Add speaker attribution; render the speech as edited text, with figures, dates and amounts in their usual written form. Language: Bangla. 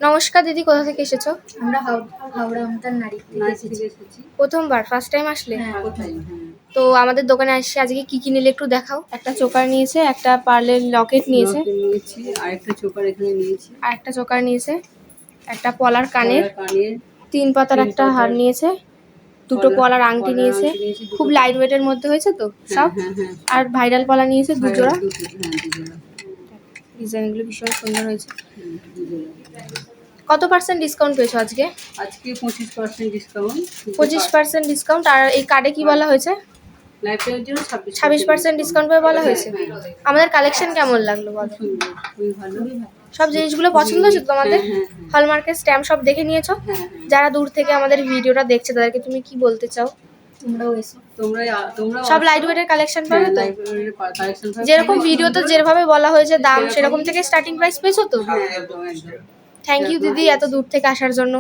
Speaker 1: নমস্কার দিদি, কোথা থেকে এসেছো?
Speaker 2: আমরা হাওড়া আমতার নারী থেকে এসেছি।
Speaker 1: প্রথমবার ফার্স্ট টাইম আসলে?
Speaker 2: হ্যাঁ, কোথায়?
Speaker 1: তো আমাদের দোকানে এসে আজকে কি কি নিলে একটু দেখাও। একটা চোকার নিয়েছে, একটা পার্লের লকেট নিয়েছে,
Speaker 2: নিয়েছি, আর একটা চোকার এখানে নিয়েছি,
Speaker 1: আর একটা চোকার নিয়েছে, একটা পলার কানের,
Speaker 2: কানের
Speaker 1: 3 পাতার একটা হার নিয়েছে, দুটো পলার আংটি নিয়েছে। খুব লাইট ওয়েটের মধ্যে হয়েছে তো সব। আর ভাইরাল পলা নিয়েছে 2 জোড়া। ডিজাইনগুলো ভীষণ সুন্দর হয়েছে। কত % ডিসকাউন্ট পেয়েছো আজকে?
Speaker 2: আজকে 25% ডিসকাউন্ট।
Speaker 1: 25% ডিসকাউন্ট। আর এই কার্ডে কি বলা হয়েছে?
Speaker 2: লাইফটাইমের জন্য
Speaker 1: 26% ডিসকাউন্ট পেয়ে বলা হয়েছে। আমাদের কালেকশন কেমন লাগলো বলো?
Speaker 2: খুবই ভালো।
Speaker 1: সব জিনিসগুলো পছন্দ হয়েছে তো তোমাদের? হলমার্কের স্ট্যাম্প সব দেখে নিয়েছো? যারা দূর থেকে আমাদের ভিডিওটা দেখছে তাদেরকে তুমি কি বলতে চাও?
Speaker 2: তোমরাও এসো, তোমরা
Speaker 1: সব লাইট ওয়েটের কালেকশন পাবে তো?
Speaker 2: কালেকশন
Speaker 1: যেরকম ভিডিওতে যেভাবে বলা হয়েছে দাম সেরকম থেকে স্টার্টিং প্রাইস পেয়েছো তো? থ্যাংক ইউ দিদি এত দূর থেকে আসার জন্য।